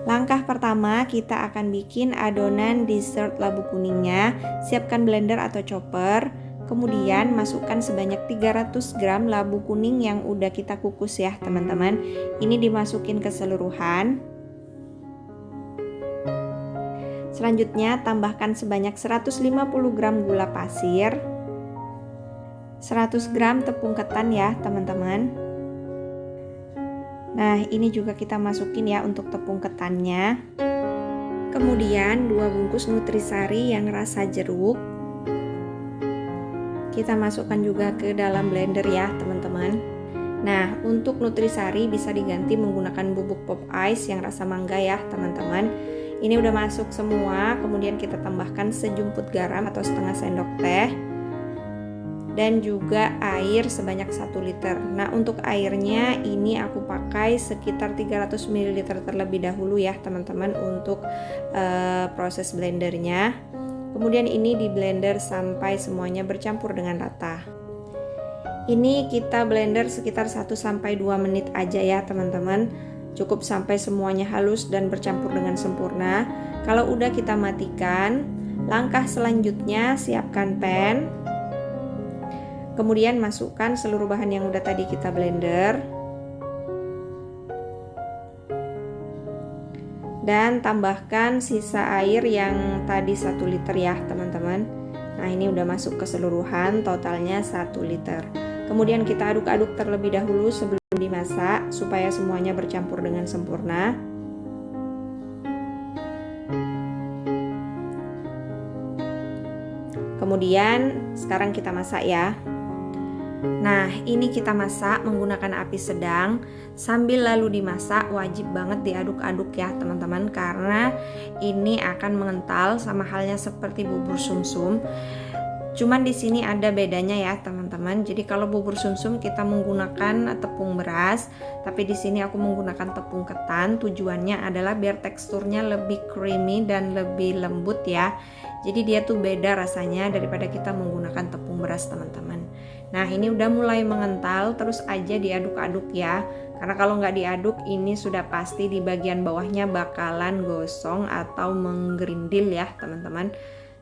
Langkah pertama, kita akan bikin adonan dessert labu kuningnya. Siapkan blender atau chopper. Kemudian masukkan sebanyak 300 gram labu kuning yang udah kita kukus ya teman-teman. Ini dimasukin keseluruhan. Selanjutnya tambahkan sebanyak 150 gram gula pasir, 100 gram tepung ketan ya teman-teman. Nah, ini juga kita masukin ya untuk tepung ketannya. Kemudian 2 bungkus nutrisari yang rasa jeruk. Kita masukkan juga ke dalam blender ya teman-teman. Nah, untuk nutrisari bisa diganti menggunakan bubuk pop ice yang rasa mangga ya teman-teman. Ini udah masuk semua, kemudian kita tambahkan sejumput garam atau setengah sendok teh. Dan juga air sebanyak 1 liter. Nah, untuk airnya ini aku pakai sekitar 300 ml terlebih dahulu ya teman-teman untuk proses blendernya. Kemudian ini di blender sampai semuanya bercampur dengan rata. Ini kita blender sekitar 1-2 menit aja ya teman-teman. Cukup sampai semuanya halus dan bercampur dengan sempurna. Kalau udah kita matikan. Langkah selanjutnya siapkan pan. Kemudian masukkan seluruh bahan yang udah tadi kita blender. Dan tambahkan sisa air yang tadi 1 liter ya teman-teman. Nah, ini udah masuk keseluruhan, totalnya 1 liter. Kemudian kita aduk-aduk terlebih dahulu sebelum dimasak supaya semuanya bercampur dengan sempurna. Kemudian sekarang kita masak ya. Nah, ini kita masak menggunakan api sedang. Sambil lalu dimasak wajib banget diaduk-aduk ya teman-teman, karena ini akan mengental sama halnya seperti bubur sumsum. Cuman di sini ada bedanya ya teman-teman. Jadi kalau bubur sumsum kita menggunakan tepung beras, tapi di sini aku menggunakan tepung ketan. Tujuannya adalah biar teksturnya lebih creamy dan lebih lembut ya. Jadi dia tuh beda rasanya daripada kita menggunakan tepung beras teman-teman. Nah, ini udah mulai mengental, terus aja diaduk-aduk ya. Karena kalau nggak diaduk ini sudah pasti di bagian bawahnya bakalan gosong atau menggerindil ya teman-teman.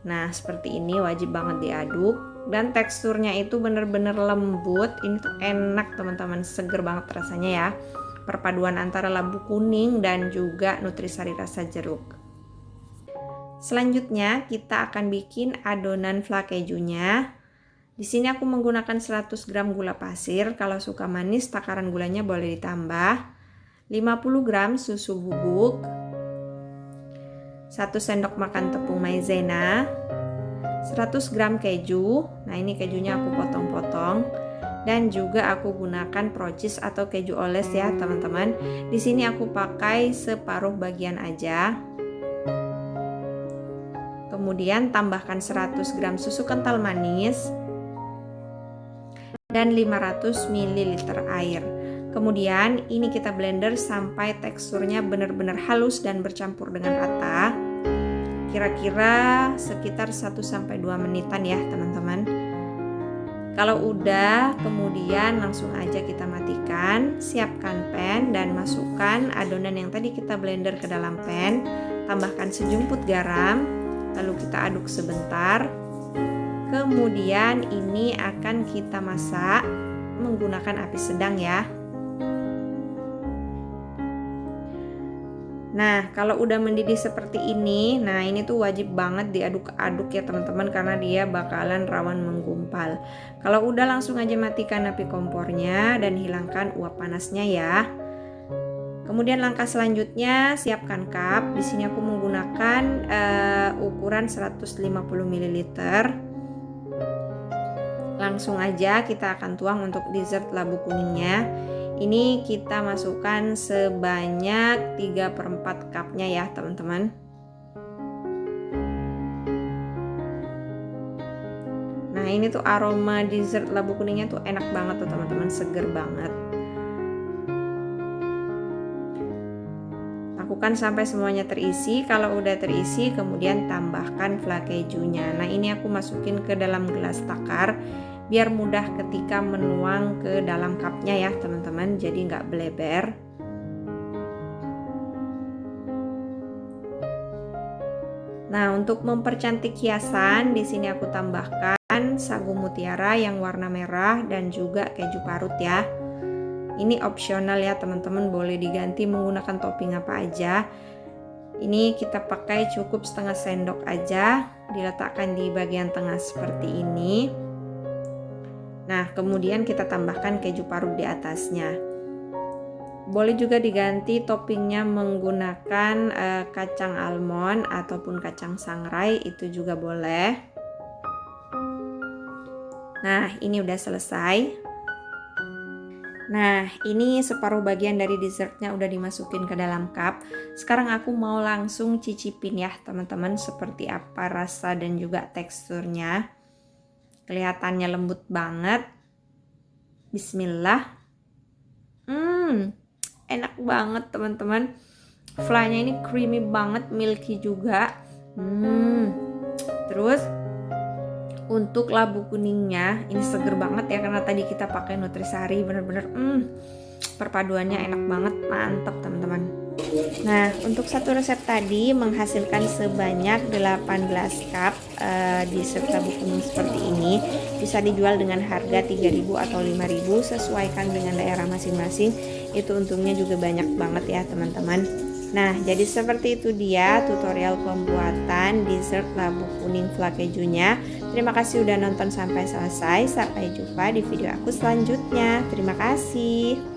Nah, seperti ini wajib banget diaduk. Dan teksturnya itu bener-bener lembut. Ini tuh enak teman-teman, seger banget rasanya ya. Perpaduan antara labu kuning dan juga nutrisari rasa jeruk. Selanjutnya kita akan bikin adonan flan kejunya. Di sini aku menggunakan 100 gram gula pasir. Kalau suka manis, takaran gulanya boleh ditambah. 50 gram susu bubuk. 1 sendok makan tepung maizena. 100 gram keju. Nah, ini kejunya aku potong-potong. Dan juga aku gunakan pro-cheese atau keju oles ya, teman-teman. Di sini aku pakai separuh bagian aja. Kemudian tambahkan 100 gram susu kental manis dan 500 ml air. Kemudian ini kita blender sampai teksturnya benar-benar halus dan bercampur dengan rata. Kira-kira sekitar 1-2 menitan ya teman-teman. Kalau udah, kemudian langsung aja kita matikan. Siapkan pan dan masukkan adonan yang tadi kita blender ke dalam pan. Tambahkan sejumput garam, lalu kita aduk sebentar. Kemudian ini akan kita masak menggunakan api sedang ya. Nah, kalau udah mendidih seperti ini, nah ini tuh wajib banget diaduk-aduk ya teman-teman, karena dia bakalan rawan menggumpal. Kalau udah, langsung aja matikan api kompornya dan hilangkan uap panasnya ya. Kemudian langkah selanjutnya siapkan cup. Di sini aku menggunakan ukuran 150 ml. Langsung aja kita akan tuang untuk dessert labu kuningnya. Ini kita masukkan sebanyak 3/4 cupnya ya teman-teman. Nah, ini tuh aroma dessert labu kuningnya tuh enak banget tuh teman-teman, seger banget. Lakukan sampai semuanya terisi. Kalau udah terisi, kemudian tambahkan flan kejunya. Nah, ini aku masukin ke dalam gelas takar biar mudah ketika menuang ke dalam cupnya ya teman-teman, jadi nggak beleber. Nah, untuk mempercantik hiasan, di sini aku tambahkan sagu mutiara yang warna merah dan juga keju parut ya. Ini opsional ya teman-teman, boleh diganti menggunakan topping apa aja. Ini kita pakai cukup setengah sendok aja, diletakkan di bagian tengah seperti ini. Nah, kemudian kita tambahkan keju parut di atasnya. Boleh juga diganti toppingnya menggunakan kacang almond ataupun kacang sangrai, itu juga boleh. Nah, ini udah selesai. Nah, ini separuh bagian dari dessertnya udah dimasukin ke dalam cup. Sekarang aku mau langsung cicipin ya teman-teman, seperti apa rasa dan juga teksturnya. Kelihatannya lembut banget. Bismillah. Enak banget teman-teman. Fly-nya ini creamy banget, milky juga. Terus untuk labu kuningnya ini seger banget ya, karena tadi kita pakai nutrisari. Bener-bener perpaduannya enak banget, mantap teman-teman. Nah, untuk satu resep tadi menghasilkan sebanyak 18 cup dessert labu kuning seperti ini. Bisa dijual dengan harga 3.000 atau 5.000, sesuaikan dengan daerah masing-masing. Itu untungnya juga banyak banget ya teman-teman. Nah, jadi seperti itu dia tutorial pembuatan dessert labu kuning fla kejunya. Terima kasih udah nonton sampai selesai. Sampai jumpa di video aku selanjutnya. Terima kasih.